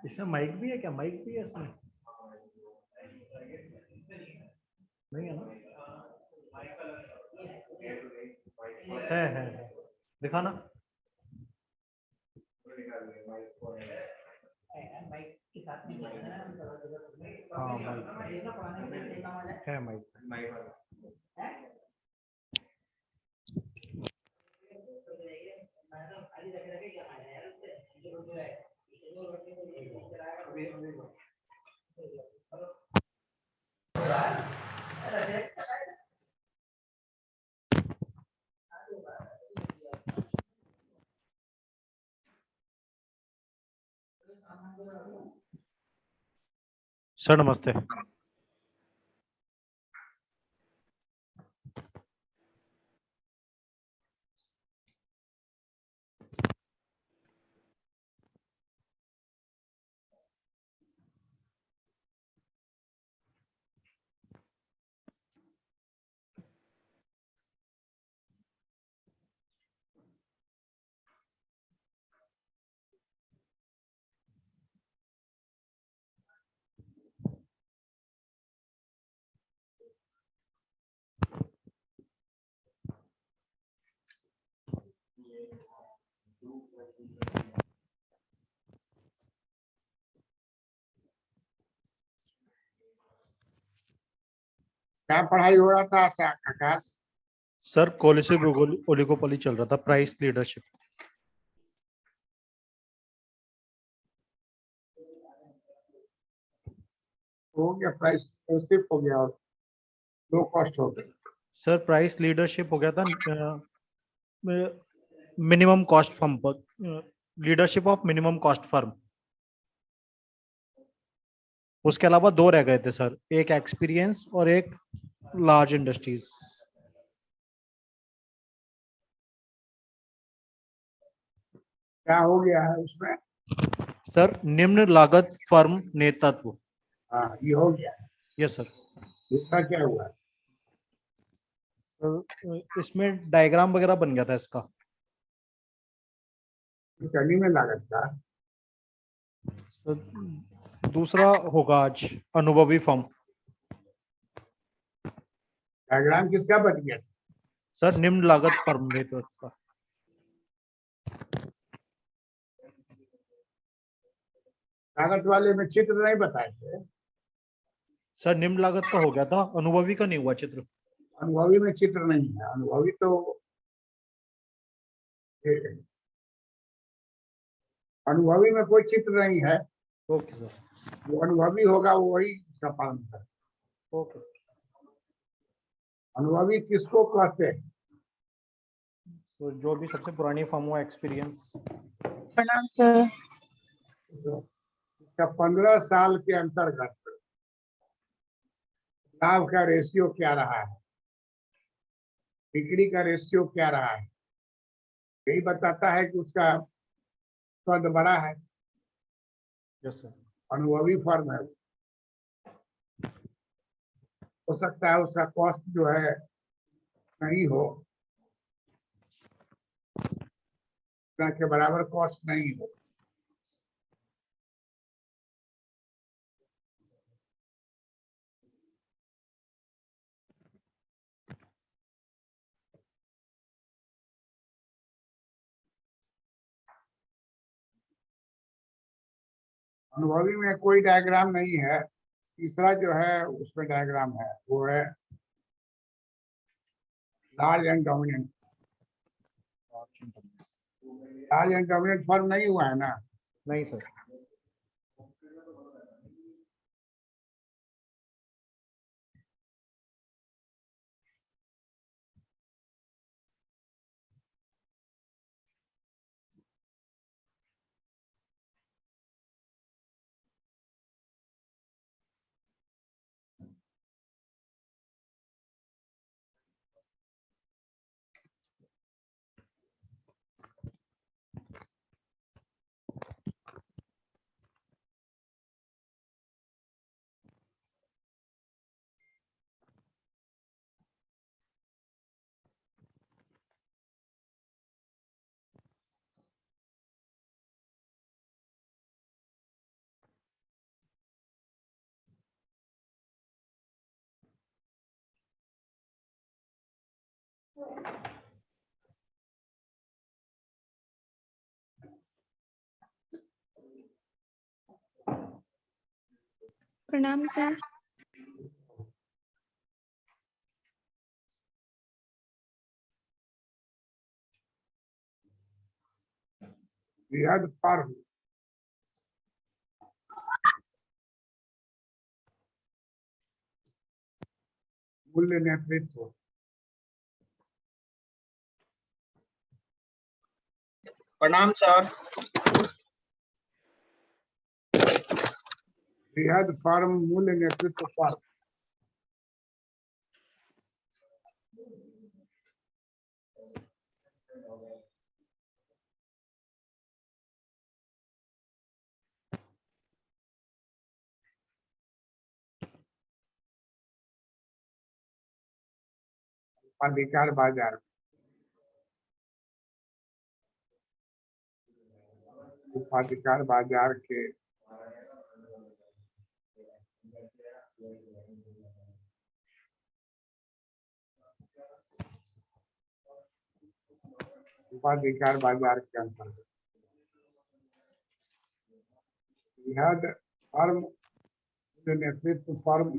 इसमें माइक भी है क्या? माइक भी है इसमें? नहीं है ना? है दिखा ना। हाँ माइक है, माइक। सर नमस्ते। क्या पढ़ाई हो रहा था आकाश? सर कोलिसिव ओलिगोपोली चल रहा था, प्राइस लीडरशिप। हो गया, प्राइस सिर्फ हो गया और लो कॉस्ट हो गया। सर प्राइस लीडरशिप हो गया था, मिनिमम कॉस्ट फर्म पर, leadership of minimum cost firm. उसके अलावा दो रह गए थे सर, एक एक्सपीरियंस और एक लार्ज इंडस्ट्रीज। क्या हो गया है उसमें? सर निम्न लागत फर्म नेतृत्व। हाँ, ये हो गया। Yes sir. दूसरा क्या हुआ? इसमें डायग्राम वगैरह बन गया था इसका। शनि में लागत था। सर दूसरा होगा आज अनुभवी फर्म। डायग्राम किसका बन गया? सर निम्न लागत फर्म नेतृत्व का। लागत वाले में चित्र नहीं बताए थे। सर निम्न लागत का हो गया था, अनुभवी का नहीं हुआ चित्र। अनुभवी में चित्र नहीं है। अनुभवी तो अनुभवी में कोई चित्र नहीं है। Okay sir. जो अनुभवी होगा वो वही इसका पालन करे। ओके। अनुभवी किसको कहते हैं? तो जो भी सबसे पुरानी फर्म हो, एक्सपीरियंस। प्रणाम सर। इसका 15 साल के अंतर्गत लाभ का रेशियो क्या रहा है, बिक्री का रेशियो क्या रहा है, यही बताता है कि उसका कद बड़ा है। Yes sir. अनुभवी फर्म है। हो सकता है उसका कॉस्ट जो है नहीं हो, के बराबर कॉस्ट नहीं हो। अनुभवी में कोई डायग्राम नहीं है। तीसरा जो है उसमें डायग्राम है, वो है large and dominant. Large and dominant firm नहीं हुआ है ना? नहीं सर। प्रणाम सर। बृहद फर्म मूल्य नेतृत्व प्रणाम सर। बृहद फर्म मूल्य नेतृत्व फर्म अधिकार बाजार उपाधिकार बाजार के उपाधिकार बाजार के अंतर्गत बृहद फर्म मूल्य नेतृत्व फर्म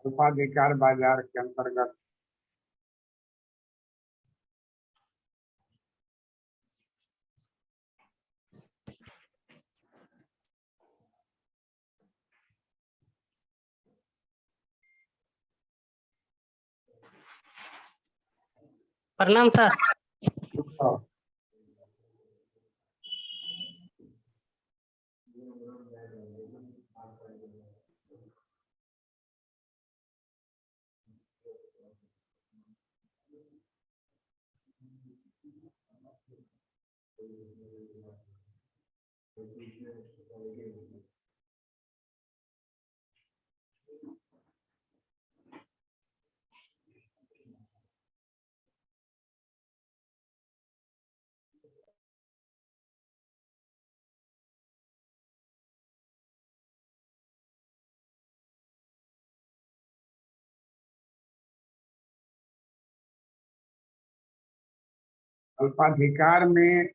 उपाधिकार बाजार के अंतर्गत प्रणाम सर। अल्पाधिकार में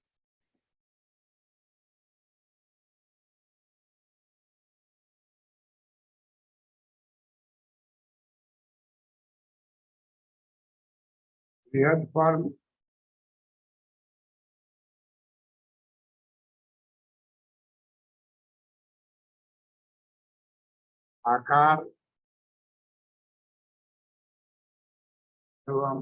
बृहद फर्म आकार एवं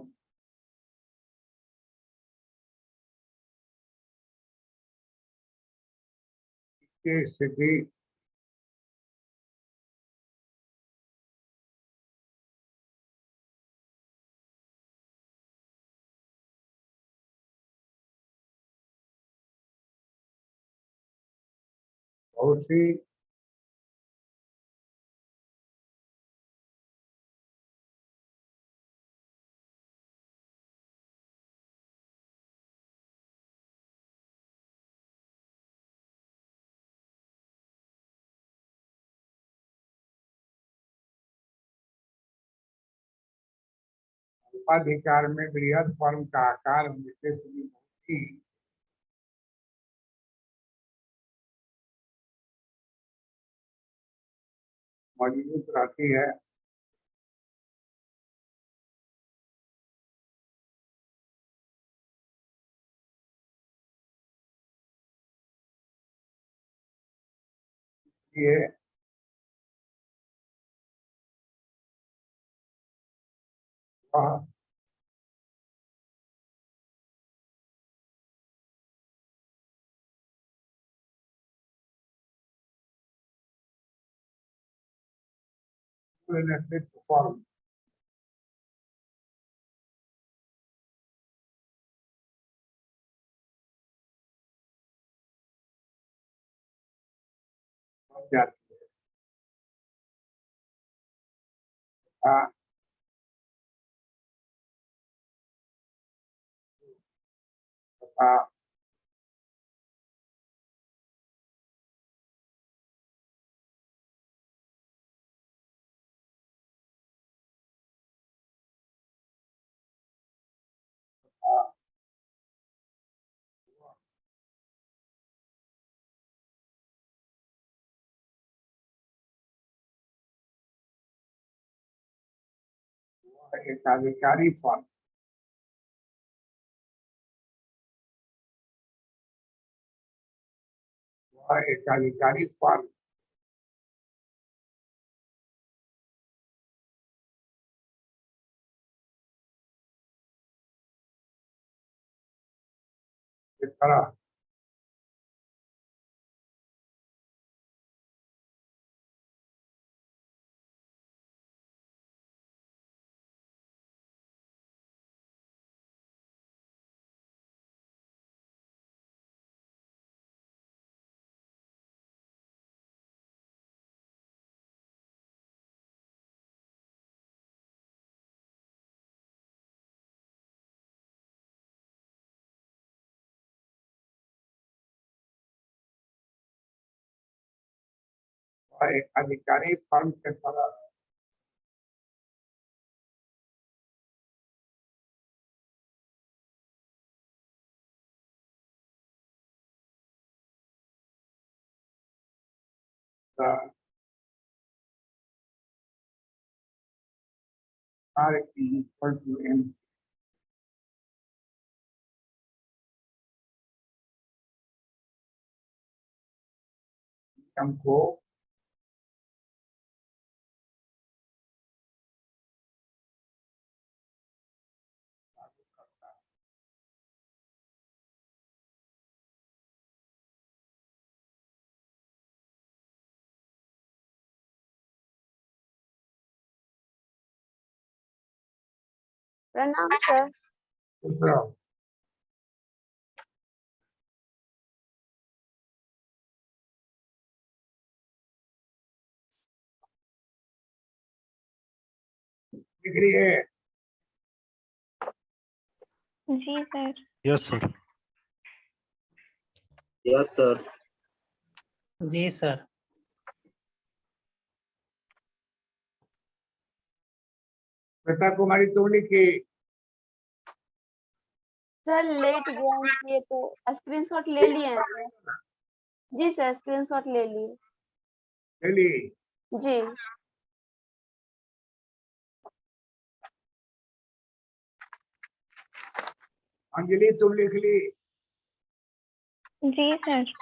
की स्थिति बहुत ही उपाधिकार में बृहद फर्म का आकार विशेष बहुत ही मजबूत रहती है ये वह नेतृत्व फर्म बन जाती है तथा एकाधिकारी फर्म। एकाधिकारी फर्म। इस तरह एकाधिकारी फर्म के तरह R equal to M। हमको प्रणाम सर। दूसरा लिख रही है। जी sir. Yes sir. Yes sir. जी सर। श्वेता कुमारी तुम लिखी। सर लेट ज्वाइन किए तो स्क्रीनशॉट ले लिए हैं सर। जी सर स्क्रीनशॉट ले लिए। चली जी। अंजलि तुम लिख ली। जी सर।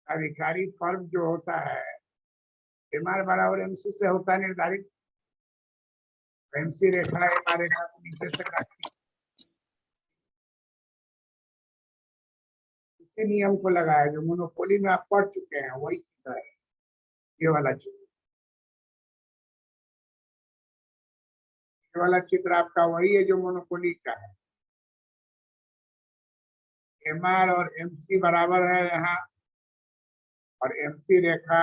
अधिकारी फर्म जो होता है MR बराबर MC से होता है निर्धारित। MC रेखा MR रेखा को नीचे से काटती, उसी नियम को लगाया जो मोनोपोली में आप पढ़ चुके हैं, वही चित्र है ये वाला चित्र। ये वाला चित्र आपका वही है जो मोनोपोली का है। MR और MC बराबर है यहाँ, और MC रेखा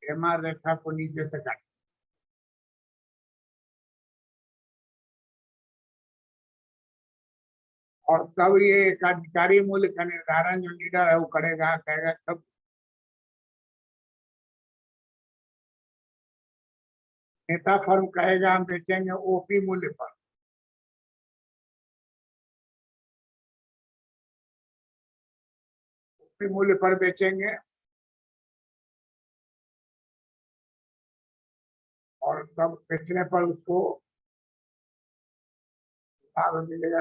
MR रेखा को नीचे से काट, और तब ये एकाधिकारी मूल्य का निर्धारण जो लीडर है वो करेगा, कहेगा तब नेता फर्म कहेगा हम बेचेंगे OP मूल्य पर। OP मूल्य पर बेचेंगे, और तब बेचने पर उसको लाभ मिलेगा।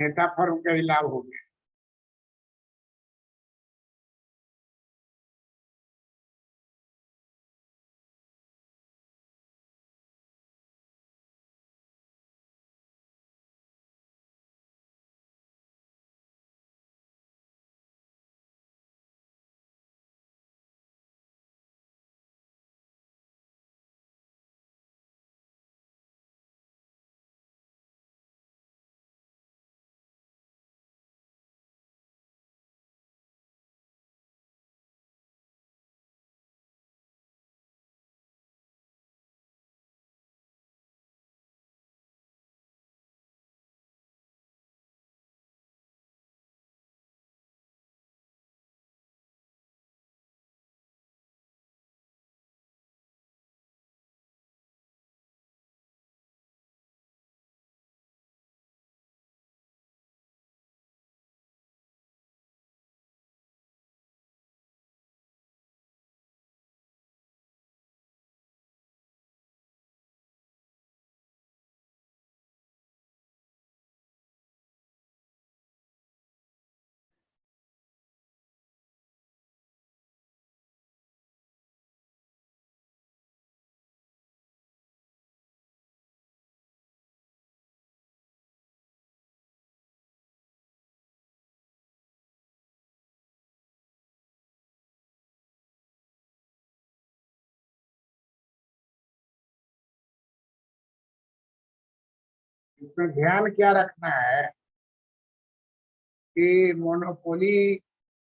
नेता फर्म का ही लाभ हो गया। इसमें ध्यान क्या रखना है कि मोनोपोली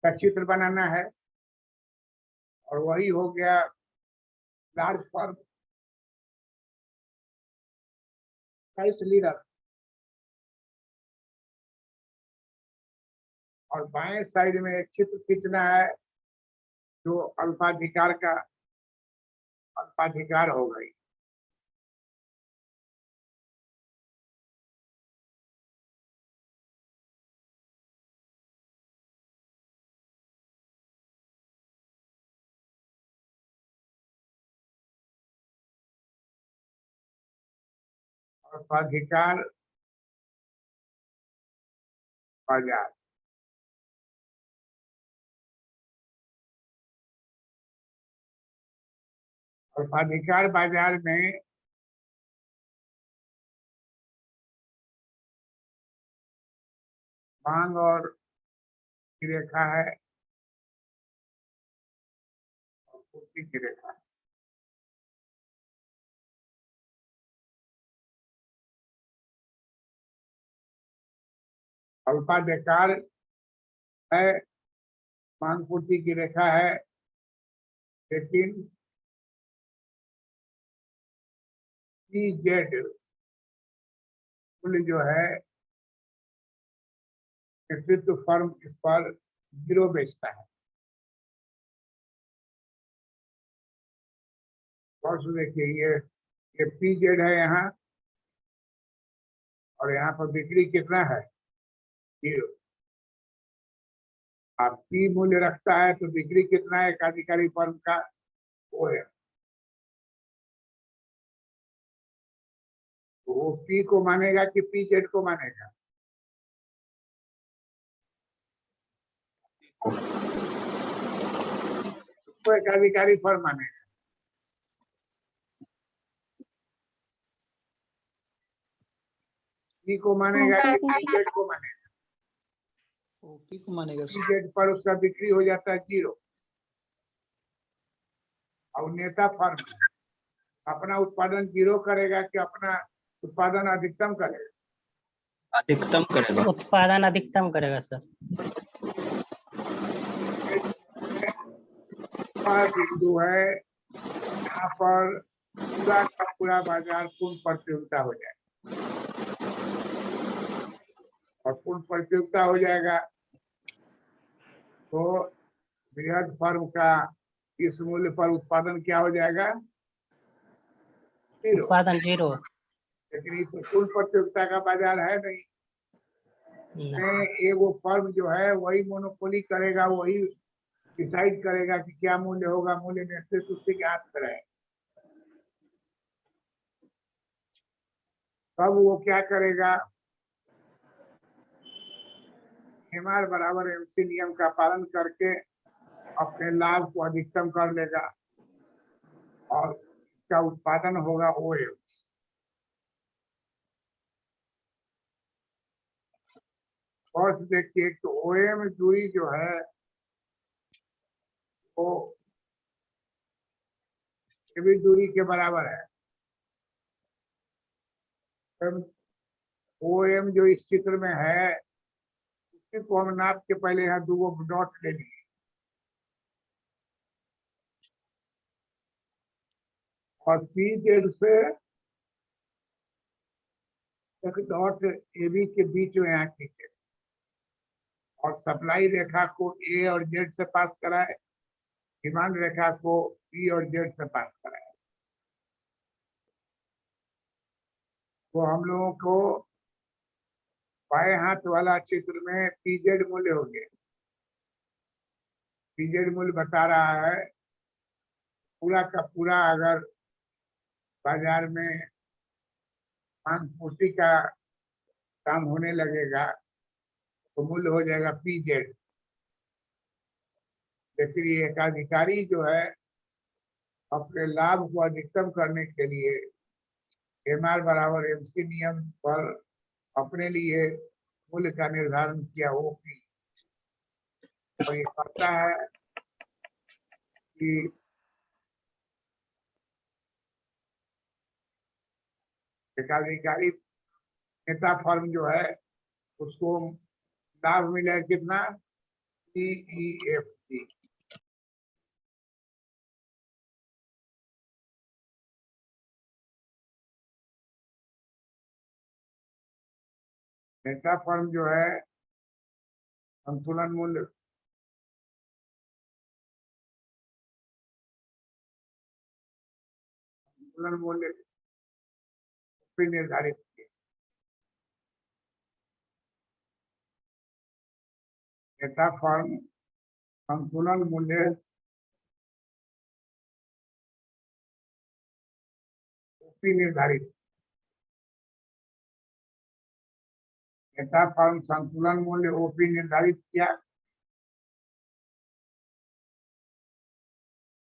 का चित्र बनाना है, और वही हो गया लार्ज फर्म का इस लीडर, और बाएं साइड में एक चित्र खींचना है जो अल्पाधिकार का अल्पाधिकार हो गई। अल्पाधिकार बाजार, अल्पाधिकार बाजार में मांग और की रेखा है और पूर्ति की रेखा है। अल्पाधिकार है मांग पूर्ति की रेखा है, लेकिन पीजेड मूल्य जो है नेतृत्व फर्म इस पर 0 बेचता है। और देखिए ये पीजेड है यहाँ, और यहाँ पर बिक्री कितना है, 0। आप पी मूल्य रखता है तो बिक्री कितना है एकाधिकारी फर्म का, वो है। तो वो पी को मानेगा कि पीजेड को मानेगा, तो एकाधिकारी फर्म मानेगा। पी को मानेगा कि पीजेड को मानेगा, ओपी को मानेगा सर। पीजेड पर उसका बिक्री हो जाता है 0। और नेता फर्म अपना उत्पादन 0 करेगा कि अपना उत्पादन अधिकतम करेगा, अधिकतम करेगा। उत्पादन अधिकतम करेगा सर। वह बिंदु है यहाँ पर पूरा का पूरा बाजार पूर्ण प्रतियोगिता हो जाएगा, और पूर्ण प्रतियोगिता हो जाएगा तो बृहद फर्म का इस मूल्य पर उत्पादन क्या हो जाएगा, 0। उत्पादन 0। लेकिन ये तो पूर्ण प्रतियोगिता का बाजार है नहीं, एगो फर्म जो है वही मोनोपोली करेगा, वही डिसाइड करेगा कि क्या मूल्य होगा, मूल्य नेतृत्व उसी के हाथ में है। तब वो क्या करेगा, एमआर बराबर एमसी नियम का पालन करके अपने लाभ को अधिकतम कर लेगा, और इसका उत्पादन होगा ओएम। और देखिए तो ओएम दूरी जो है वो भी दूरी के बराबर है। ओएम जो इस चित्र में है उसी को हम नाप के पहले यहाँ 2 डॉट ले लिए, और पी जेड से एक डॉट एबी के बीच में यहाँ खींचे, और सप्लाई रेखा को ए और जेड से पास कराए, डिमांड रेखा को पी और जेड से पास कराए। तो हम लोगों को बाएं हाथ वाला चित्र में पीजेड मूल्य हो गया। पीजेड मूल्य बता रहा है पूरा का पूरा अगर बाजार में मांग पूर्ति का काम होने लगेगा तो मूल्य हो जाएगा पीजेड। लेकिन ये एकाधिकारी जो है अपने लाभ को अधिकतम करने के लिए एमआर बराबर एमसी नियम पर अपने लिए मूल्य का निर्धारण किया ओपी, और ये कहता है कि एकाधिकारी नेता फर्म जो है उसको लाभ मिलेगा कितना, CEFC। नेता फर्म जो है संतुलन मूल्य निर्धारित किए। नेता फर्म संतुलन मूल्य निर्धारित, नेता फर्म संतुलन मूल्य ओपी निर्धारित किया,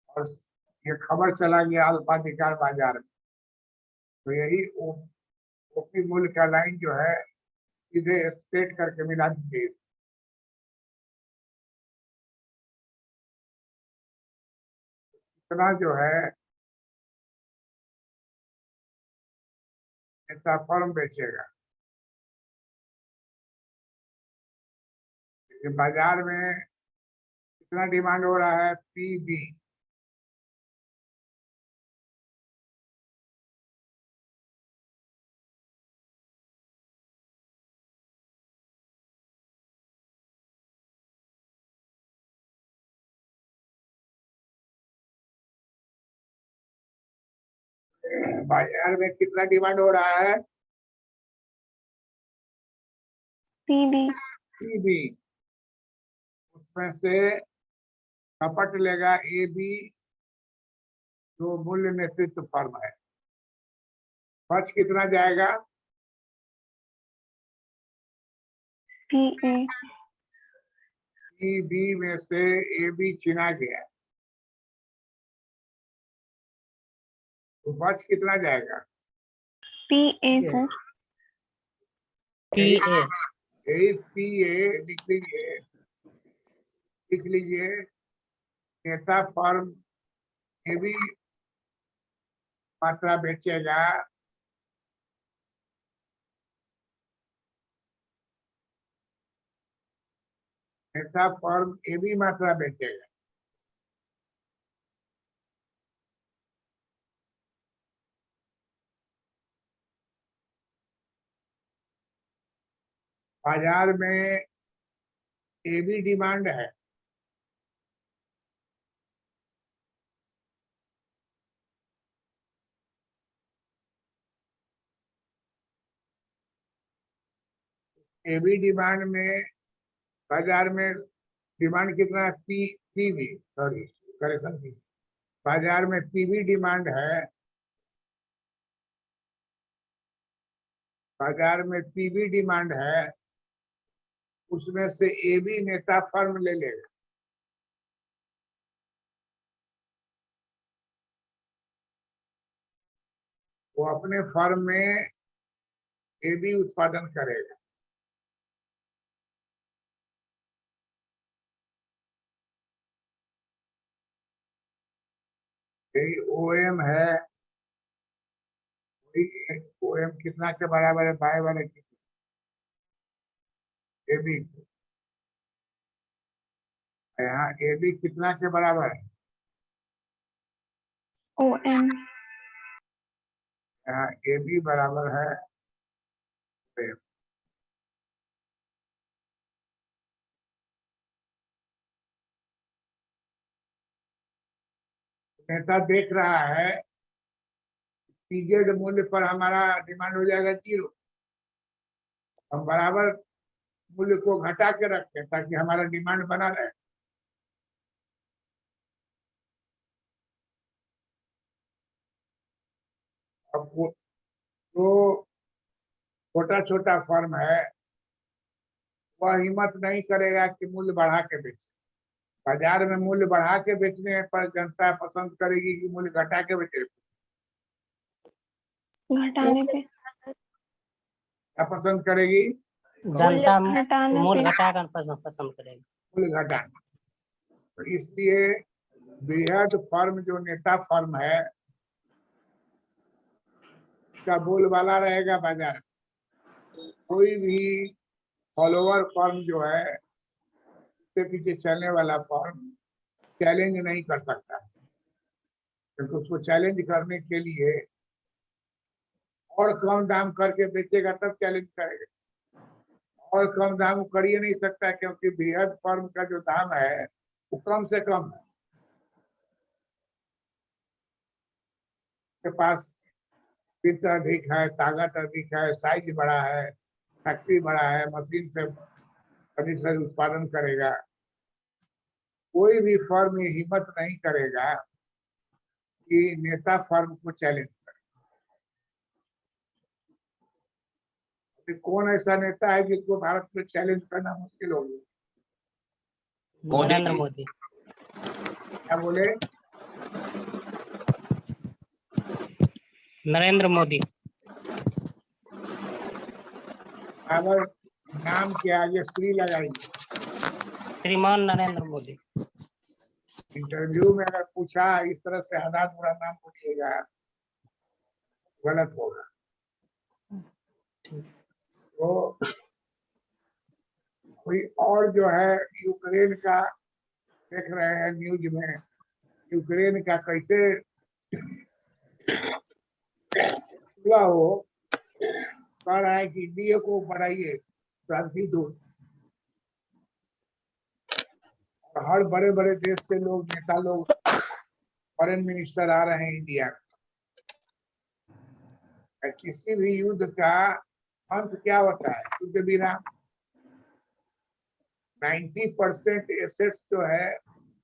और ये खबर चला गया अल्पाधिकार बाजार में। तो यही ओपी मूल्य का लाइन जो है सीधे स्ट्रेट करके मिला दीजिए। इतना जो है नेता फर्म बेचेगा, बाजार में कितना डिमांड हो रहा है? पीबी। बाजार में कितना डिमांड हो रहा है? पीबी। पीबी। उसमें से खपत लेगा ए बी, जो मूल्य नेतृत्व फर्म है। बच कितना जाएगा? पीए। पीबी में से ए बी छिना गया, तो बच कितना जाएगा? पीए सर। PA यही पीए लिख लीजिए, लिख लीजिए। नेता फर्म ए बी मात्रा बेचेगा, नेता फर्म ए बी मात्रा बेचेगा। बाजार में ए बी डिमांड है, ए बी डिमांड में बाजार में डिमांड कितना है? पीबी, सॉरी करेक्शन की, बाजार में पीबी डिमांड है, बाजार में पीबी डिमांड है, उसमें से ए बी नेता फर्म ले लेगा। वो अपने फर्म में ए बी उत्पादन करेगा। यही ओएम है। ओएम कितना के बराबर है? बाय वाले ए बी, यहाँ ए बी कितना के बराबर है? ओएम। यहाँ ए बी बराबर है OM। नेता देख रहा है पीजेड मूल्य पर हमारा डिमांड हो जाएगा 0, हम बराबर मूल्य को घटा के रखते हैं ताकि हमारा डिमांड बना रहे। अब वो तो छोटा छोटा फर्म है, वह हिम्मत नहीं करेगा कि मूल्य बढ़ा के बेचे। बाजार में मूल्य बढ़ा के बेचने पर जनता पसंद करेगी कि मूल्य घटा के बेचे? घटाने पे। क्या पसंद करेगी? जनता घटाने मूल्य पे। घटाकर पसंद करेगी। मूल्य घटाना। तो इसलिए बृहद फर्म जो नेता फर्म है, का बोलबाला रहेगा बाजार में। कोई भी फॉलोअर फर्म जो है, उसके पीछे चलने वाला फर्म चैलेंज नहीं कर सकता, क्योंकि उसको चैलेंज करने के लिए और कम दाम करके बेचेगा तब चैलेंज करेगा। और कम दाम कर ही नहीं सकता, क्योंकि बृहद फर्म का जो दाम है वो कम से कम है। के पास वित्त अधिक है, ताकत अधिक है, साइज बड़ा है, फैक्ट्री बड़ा है, मशीन से अधिक से उत्पादन करेगा। कोई भी फर्म ये हिम्मत नहीं करेगा कि नेता फर्म को चैलेंज करे। कौन ऐसा नेता है जिसको भारत में चैलेंज करना मुश्किल हो गया? नरेंद्र मोदी। क्या बोले? नरेंद्र मोदी। अगर नाम के आगे श्री लगाइए। श्रीमान नरेंद्र मोदी। इंटरव्यू में अगर पूछा इस तरह से आधा पूरा नाम बोलिएगा, गलत होगा। तो कोई और जो है यूक्रेन का देख रहे हैं न्यूज में यूक्रेन का कैसे हुआ हो, कह रहा है कि इंडिया को बढ़ाइए क्रांति दूत। और हर बड़े बड़े देश से लोग, नेता लोग, फॉरेन मिनिस्टर आ रहे हैं इंडिया में। किसी भी युद्ध का अंत क्या होता है? युद्ध विराम। 90% एसेट्स जो है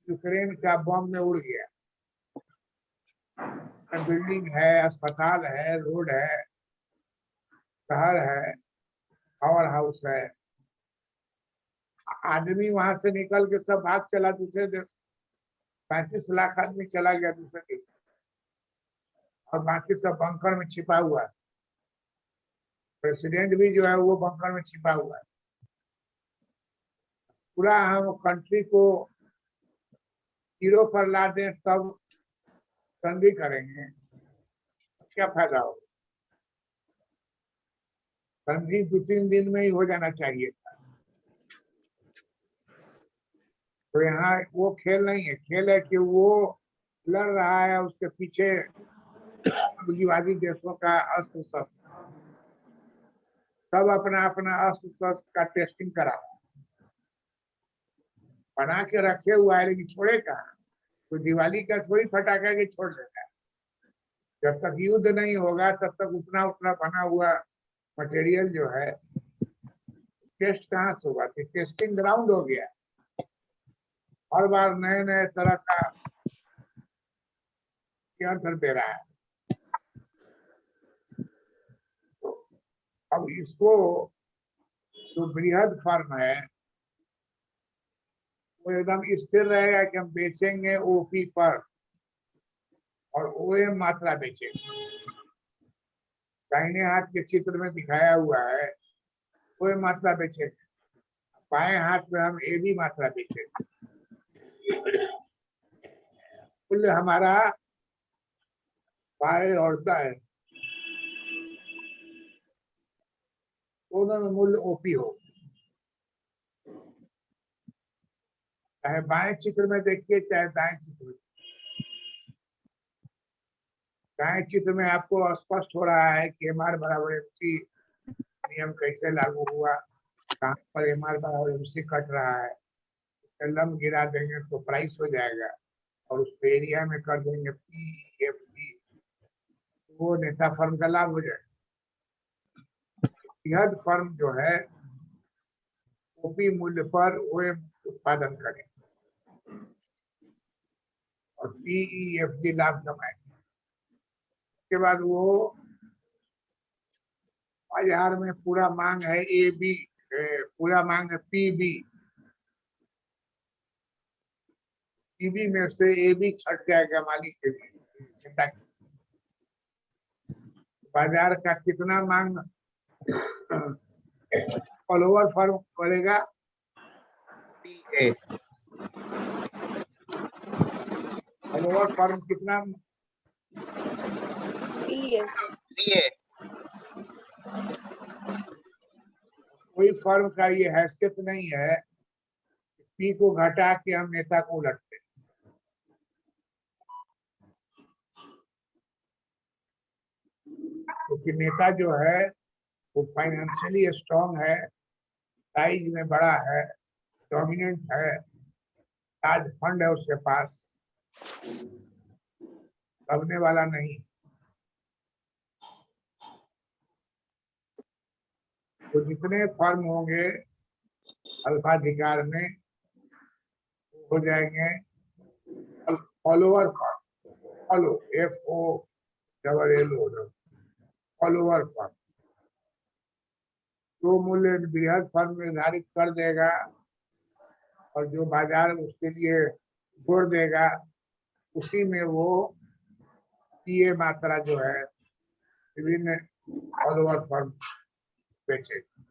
यूक्रेन का बम में उड़ गया। बिल्डिंग है, अस्पताल है, रोड है, शहर है, पावर हाउस है। आदमी वहां से निकल के सब भाग चला दूसरे देश। 35 लाख आदमी चला गया दूसरे देश, और बाकी सब बंकर में छिपा हुआ है। प्रेसिडेंट भी जो है वो बंकर में छिपा हुआ है। पूरा हम कंट्री को जीरो पर ला दें तब संधि करेंगे, क्या फायदा हो? संधि 2-3 दिन में ही हो जाना चाहिए था। तो यहाँ वो खेल नहीं है। खेल है कि वो लड़ रहा है, उसके पीछे पूंजीवादी देशों का अस्त्र शस्त्र, सब अपना अपना अस्त्र शस्त्र का टेस्टिंग करा बना के रखे हुआ है, लेकिन छोड़े कहाँ? तो दिवाली का थोड़ी फटाखा के छोड़ देता है। जब तक युद्ध नहीं होगा तब तक उतना उतना बना हुआ मटेरियल जो है टेस्ट कहाँ से होगा? टेस्टिंग ग्राउंड हो गया। हर बार नए नए तरह का यंत्र दे रहा है। तो अब इसको जो बृहद फर्म है वो एकदम स्थिर रहेगा कि हम बेचेंगे ओपी पर और ओएम मात्रा बेचेंगे। दाहिने हाथ के चित्र में दिखाया हुआ है ओएम मात्रा बेचेंगे, बाएं हाथ में हम एबी मात्रा बेचेंगे। कुल हमारा बाएं और दाएं दोनों में मूल्य ओपी हो। चाहे बाएं चित्र में देखिए चाहे दाएं चित्र में। दाएं चित्र में आपको स्पष्ट हो रहा है कि एमआर बराबर एमसी नियम कैसे लागू हुआ, कहाँ पर एमआर बराबर एमसी कट रहा है। लंब गिरा देंगे तो प्राइस हो जाएगा, और उस एरिया में कर देंगे पीएफटी, वो नेता फर्म का लाभ हो जाएगा। बृहद फर्म जो है ओपी मूल्य पर ओएम उत्पादन करें और पीईएफडी लाभ कमाए। उसके बाद वो बाजार में पूरा मांग है एबी, पूरा मांग है पीबी, पीबी में से एबी छट जाएगा मालिक के लिए। बाजार का कितना मांग फॉलोवर फर्म बढ़ेगा? टीए फॉलोवर फर्म कितना? टीए कोई फर्म का ये हैसियत नहीं है पी को घटा के हम नेता को उलटते। क्योंकि नेता जो है वो फाइनेंशियली स्ट्रांग है, साइज में बड़ा है, डोमिनेंट है, लार्ज फंड है उसके पास, दबने वाला नहीं। तो जितने फर्म होंगे अल्पाधिकार में हो जाएंगे follower firm, follow FOLLO follower firm. जो मूल्य बृहद फर्म निर्धारित कर देगा और जो बाजार उसके लिए जोड़ देगा, उसी में वो पीए मात्रा जो है विभिन्न फॉलोवर फर्म बेचेगा।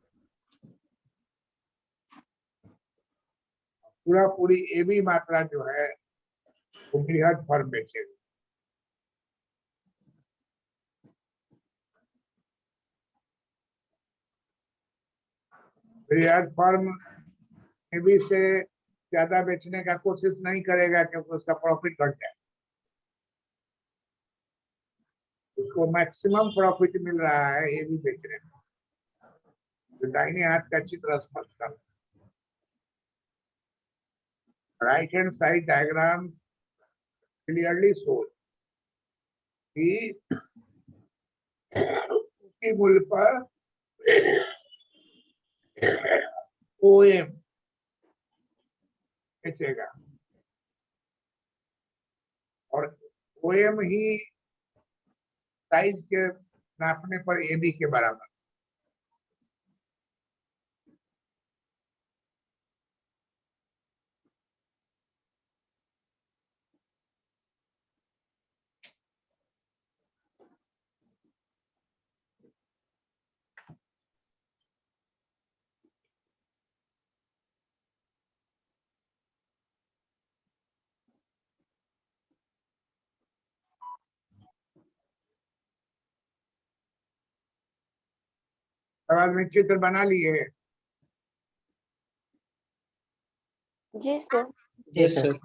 पूरा पूरी एबी मात्रा जो है वो बृहद फर्म बेचेगा। बृहद फर्म एबी से ज्यादा बेचने का कोशिश नहीं करेगा क्योंकि उसका प्रॉफिट घट जाए, उसको मैक्सिमम प्रॉफिट मिल रहा है ये भी बेचने में। तो दाहिने हाथ का चित्र स्पष्ट कर, right hand side diagram clearly shows कि उसी मूल्य पर ओएम बेचेगा और ओएम ही साइज के नापने पर एबी के बराबर। सवाल में चित्र बना लिए? जी सर। Yes sir.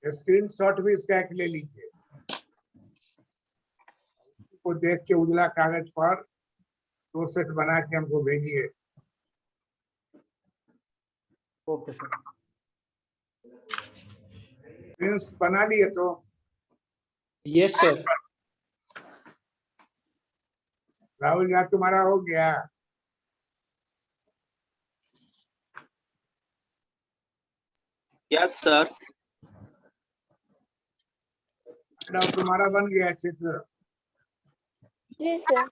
स्क्रीनशॉट भी इसका एक ले लीजिए, को देख के उजला कागज पर 2 सेट बना के हमको भेजिए। Okay sir. स्क्रीन्स बना लिए तो? Yes sir. राहुल जी तुम्हारा हो गया? Yes sir. तुम्हारा बन गया चित्र? जी सर।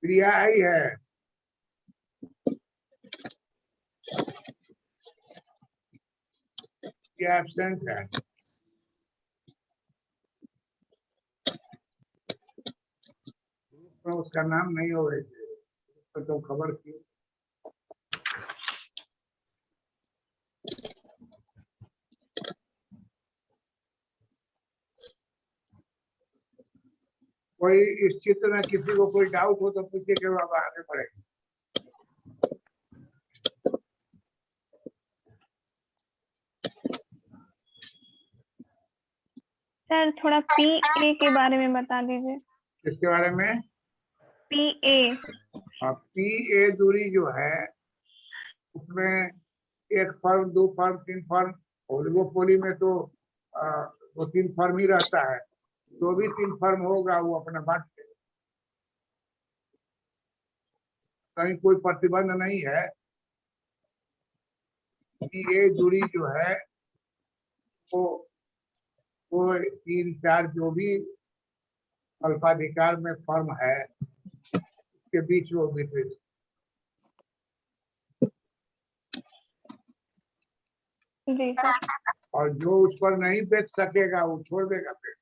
क्रिया आई है, क्या एब्सेंट है? तो उसका नाम नहीं हो रही थी तो खबर की। कोई इस चित्र में किसी को कोई डाउट हो तो पूछिए कि अब आगे बढ़े। सर थोड़ा PA के बारे में बता दीजिए। किसके बारे में? PA। PA दूरी जो है उसमें 1 फर्म 2 फर्म 3 फर्म, ओलिगोपोली में तो 2-3 फर्म ही रहता है। जो भी 3 फर्म होगा वो अपना बांट के, कहीं कोई प्रतिबंध नहीं है कि ये दूरी जो है वो 3-4 जो भी अल्पाधिकार में फर्म है के बीच वो वितरित। जी सर। और जो उस पर नहीं बेच सकेगा वो छोड़ देगा, फिर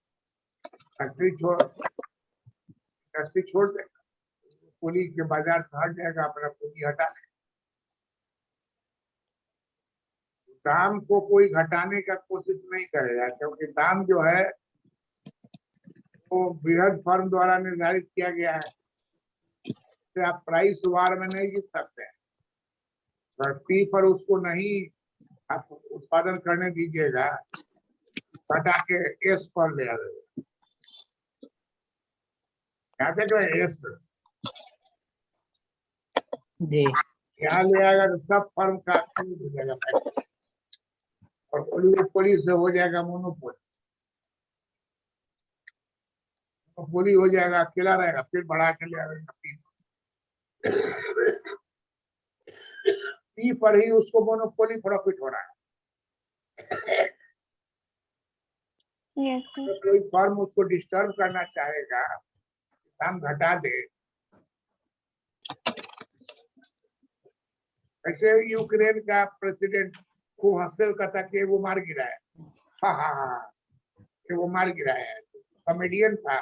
फैक्ट्री छोड़ देगा, पूली के बाजार से हट जाएगा, अपना पूंजी हटा लेगा। दाम को कोई घटाने का कोशिश नहीं करेगा क्योंकि दाम जो है वो बृहद फर्म द्वारा निर्धारित किया गया है, तो आप प्राइस वार में नहीं जीत सकते हैं। पर पी पर उसको नहीं आप उत्पादन करने दीजिएगा, घटा के एस पर ले आएगा। क्या देख रहे हैं? S G. यहाँ ले आएगा तो सब फर्म का हो जाएगा फैक्ट्री, और ओलिगोपोली से हो जाएगा मोनोपोली। मोनोपोली हो जाएगा, अकेला रहेगा, फिर बढ़ा के ले आएगा पी पर ही उसको मोनोपोली प्रॉफिट हो रहा है। Yes sir. तो कोई फर्म उसको डिस्टर्ब करना चाहेगा, दाम घटा दे। ऐसे यूक्रेन का प्रेसिडेंट खूब हंसते हुए कहता कि वो मार गिरा है, कि वो मार गिरा है। कॉमेडियन था,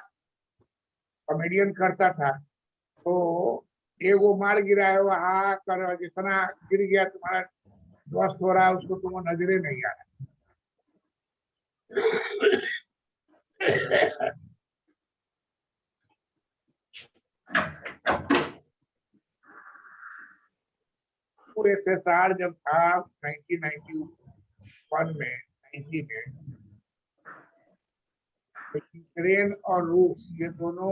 कॉमेडियन करता था, तो ये वो मार गिरा है, वहां कर जितना गिर गया तुम्हारा ध्वस्त हो रहा है उसको तुम नजरे नहीं आ रहा। यूएसएसआर जब था 1991 में 90 में, तो यूक्रेन और रूस ये दोनों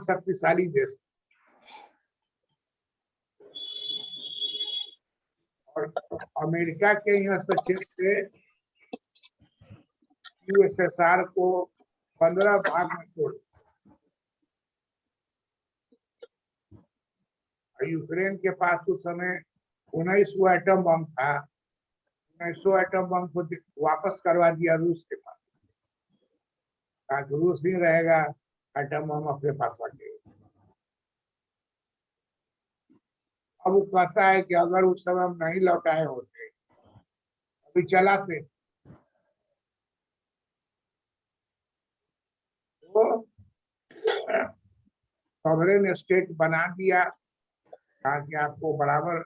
शक्तिशाली देश थे। और अमेरिका के ही हस्तक्षेप से यूएसएसआर को 15 भाग में तोड़, यूक्रेन के पास उस समय 1900 एटम बम था। 1900 एटम बम को वापस करवा दिया रूस के पास, ताकि रूस ही रहेगा एटम बम अपने पास आके। अब वो कहता है कि अगर उस समय हम नहीं लौटाए होते, अभी चलाते, तो सॉवरेन स्टेट बना दिया ताकि आपको बराबर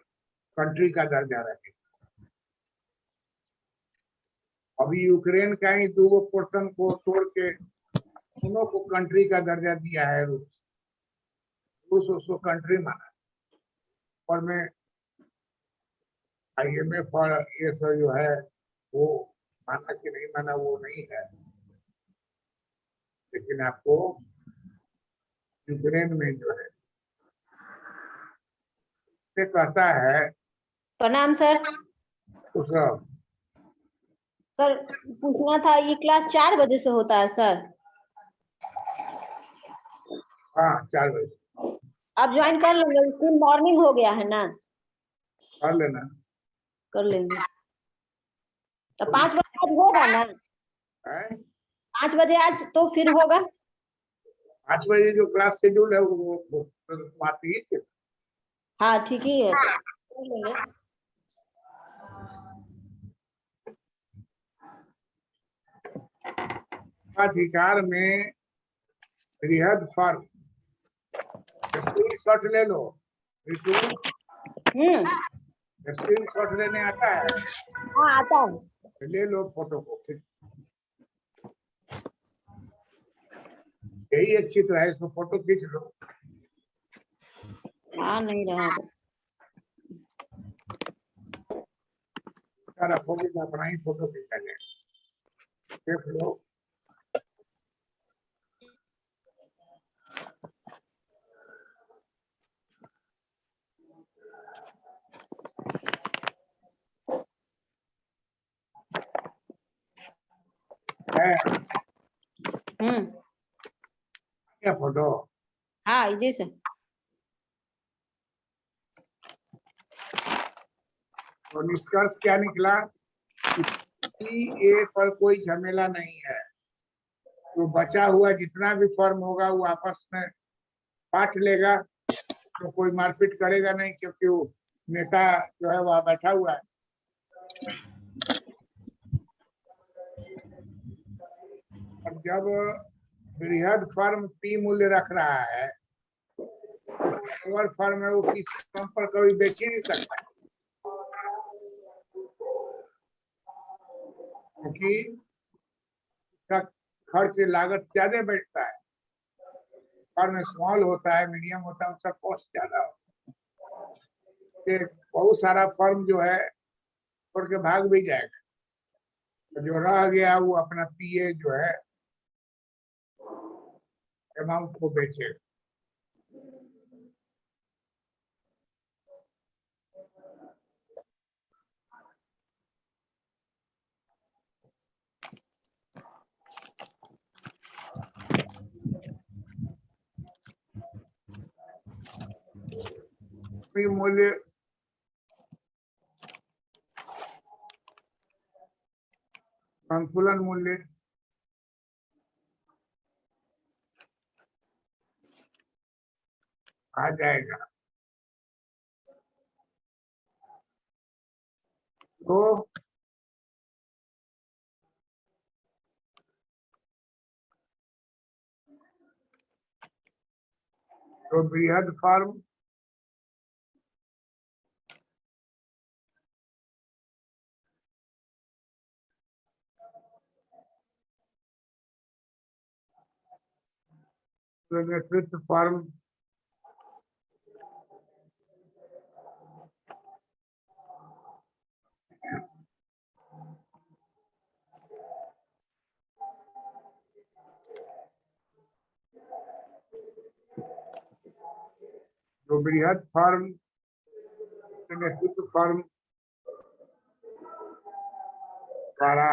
कंट्री का दर्जा रहे। अभी यूक्रेन का ही 2 पोर्शन को तोड़ के दोनों को कंट्री का दर्जा दिया है रूस। रूस उसको कंट्री माना, और में IMF और ये सब जो है वो माना कि नहीं माना वो नहीं है, लेकिन आपको यूक्रेन में जो है से कहता है। प्रणाम सर। उस सर पूछना था, ये क्लास 4 बजे से होता है सर? हाँ 4 बजे आप ज्वाइन कर लेंगे? स्कूल मॉर्निंग हो गया है ना? कर लेना। कर लेंगे। तो 5 बजे आज होगा ना? है 5 बजे आज तो फिर होगा? 5 बजे जो क्लास शेड्यूल है वो बात ही है। हाँ ठीक ही है, कर लेंगे। अधिकार में बृहद फर्म, स्क्रीनशॉट ले लो। स्क्रीनशॉट लेने आता है? हाँ आता है। ले लो फोटो को, यही अच्छी तो है, इसको फोटो खींच लो। हाँ नहीं रहा तो रखोगे तो अपना ही फोटो खींचा जाए, देख लो। है क्या फोटो? हाँ जी सर। तो निष्कर्ष क्या निकला? ए पर कोई झमेला नहीं है, तो बचा हुआ जितना भी फर्म होगा वो आपस में बांट लेगा, तो कोई मारपीट करेगा नहीं, क्योंकि वो नेता जो है वह बैठा हुआ है। और जब बृहद फर्म पी मूल्य रख रहा है, तो लोअर फर्म है वो किसी फर्म पर कभी बेच ही नहीं सकता, क्योंकि उसका खर्च लागत ज्यादा बैठता है। फर्म स्मॉल होता है, मीडियम होता है, उसका कॉस्ट ज्यादा होता है। बहुत सारा फर्म जो है छोड़ के भाग भी जाएगा, तो जो रह गया वो अपना पीए जो है अमाउंट को बेचेगा। मूल्य संतुलन मूल्य आ जाएगा। तो बृहद फर्म नेतृत्व फर्म जो बृहद फर्म नेतृत्व फर्म द्वारा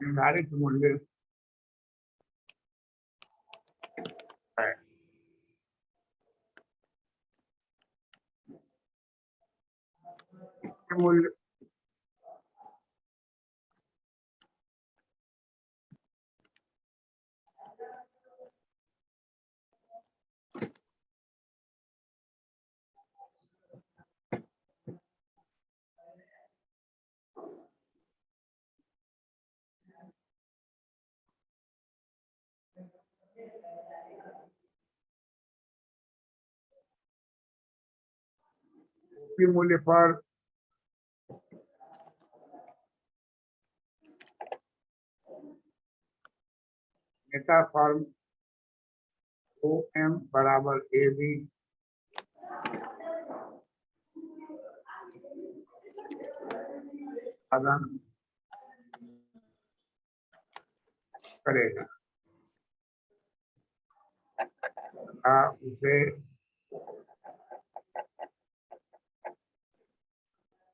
निर्धारित मूल्य है। इसके मूल्य OP मूल्य पर नेता फर्म OM बराबर AB प्रदान करेगा तथा उसे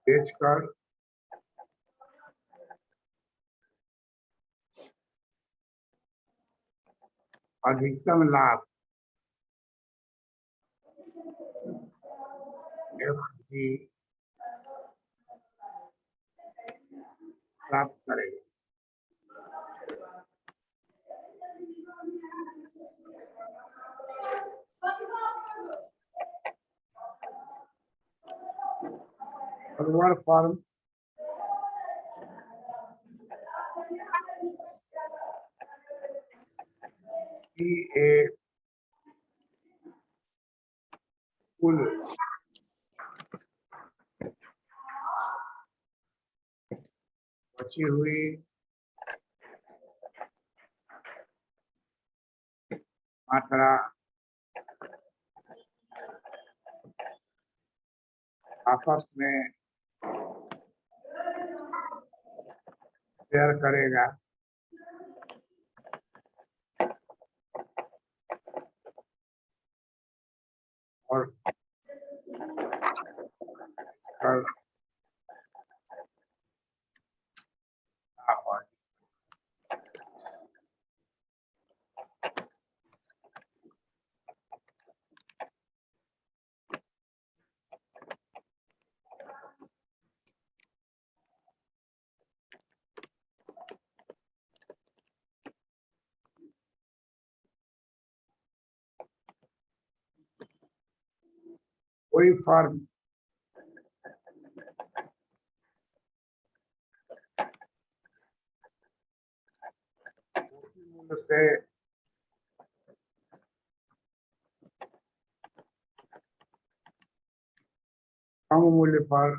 बेचकर अधिकतम लाभ FG प्राप्त करेगा। फॉरवर्ड फर्म की एक कुल बची हुई मात्रा आपस में शेयर करेगा और कर लाभ है। कोई फर्म मूल्य से कम मूल्य पर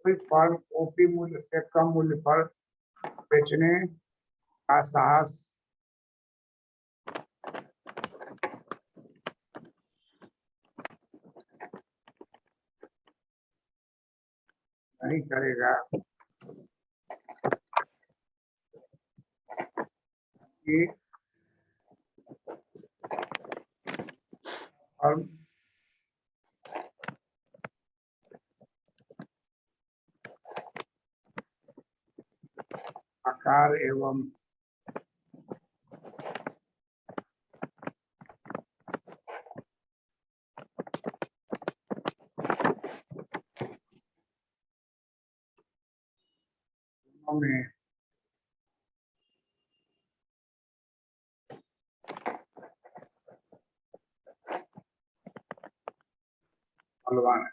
कोई फर्म OP मूल्य से कम मूल्य पर बेचने का साहस नहीं करेगा कि फर्म आकार एवं में बलवान है।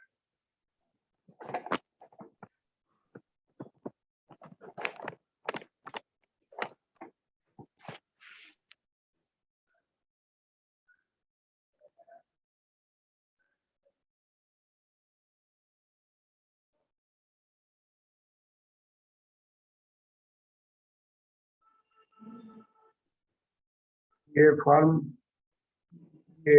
ये फर्म के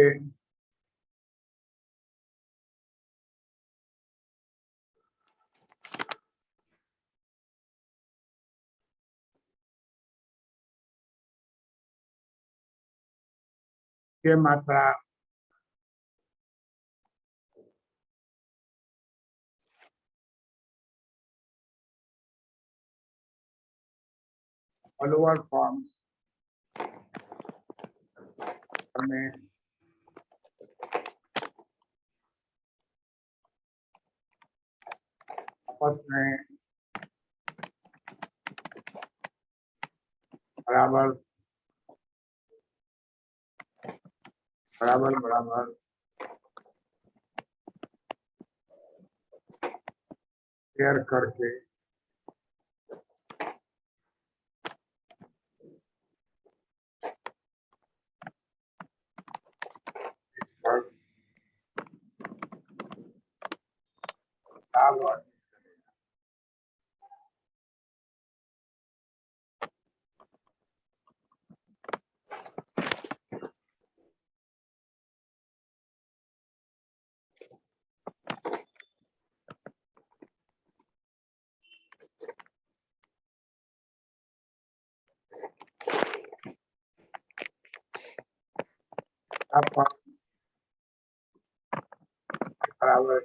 मात्रा फॉलोअर फॉर्म्स में आपस में बराबर बराबर बराबर शेयर करके इस पर लाभ और बराबर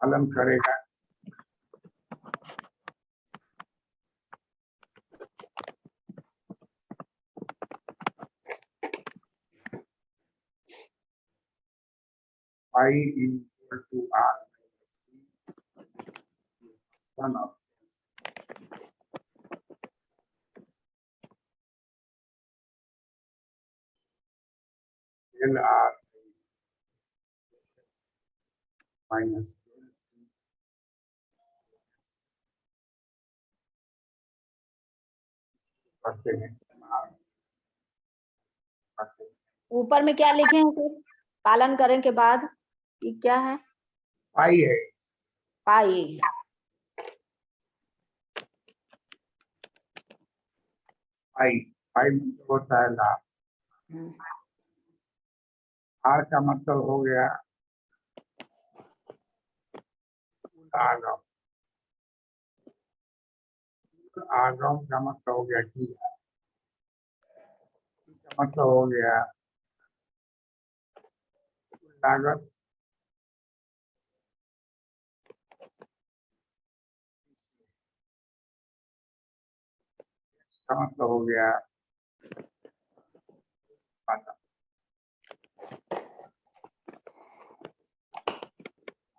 पालन करेगा। I is equal to R one of LR minus करते हैं ऊपर में क्या लिखे हैं सर? पालन करने के बाद ये क्या है? पाई है पाई। पाई पाई मतलब होता है लाभ। आर का मतलब हो गया आगम। आगम का मतलब हो गया टी का मतलब हो गया लागत। का मतलब हो गया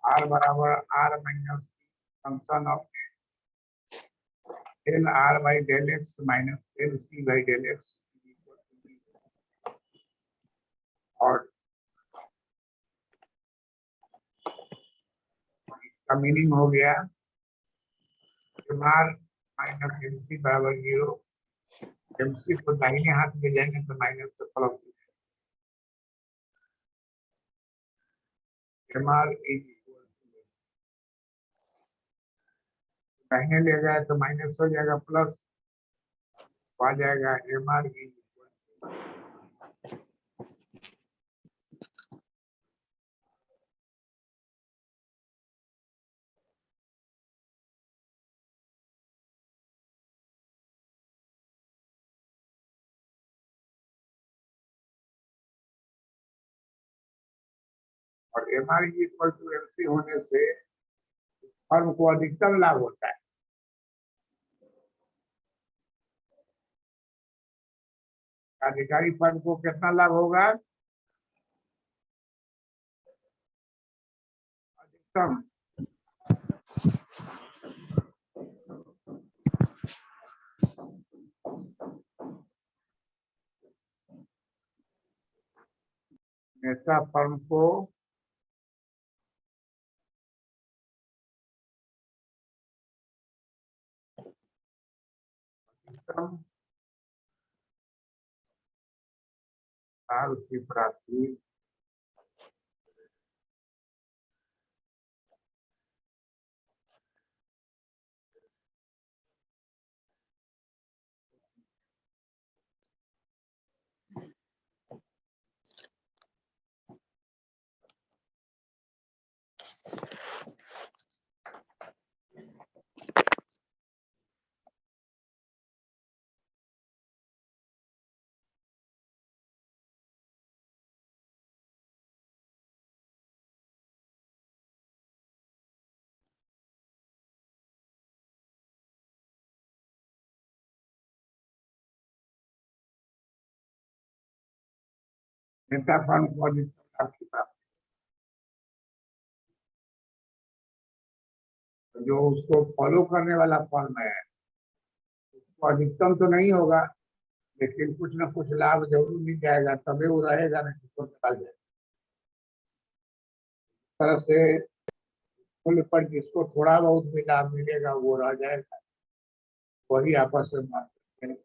आर बराबर R minus function of del R by del x minus del C by del x और इसका मीनिंग हो गया आर माइनस एम सी बराबर 0। एम सी को दाहिने हाथ में जाएंगे तो माइनस से प्लस एम आर दाहिने ले जाए तो माइनस हो जाएगा प्लस आ जाएगा एम आर और M R equal to M C होने से फर्म को अधिकतम लाभ होता है। कार्यकारी फर्म को कितना लाभ होगा? अधिकतम। नेता फर्म को अधिकतम लाभ की प्राप्ति नेता फंड को अधिकतम लाभ की प्राप्ति, तो जो उसको फॉलो करने वाला फर्म है उसको अधिकतम तो नहीं होगा, लेकिन कुछ ना कुछ लाभ जरूर मिल जाएगा, तभी वो रहेगा, नहीं तो निकाल जाएगा। इस तरह से मूल्य पर जिसको थोड़ा बहुत भी लाभ मिलेगा वो रह जाएगा, वही आपस में बात करेंगे।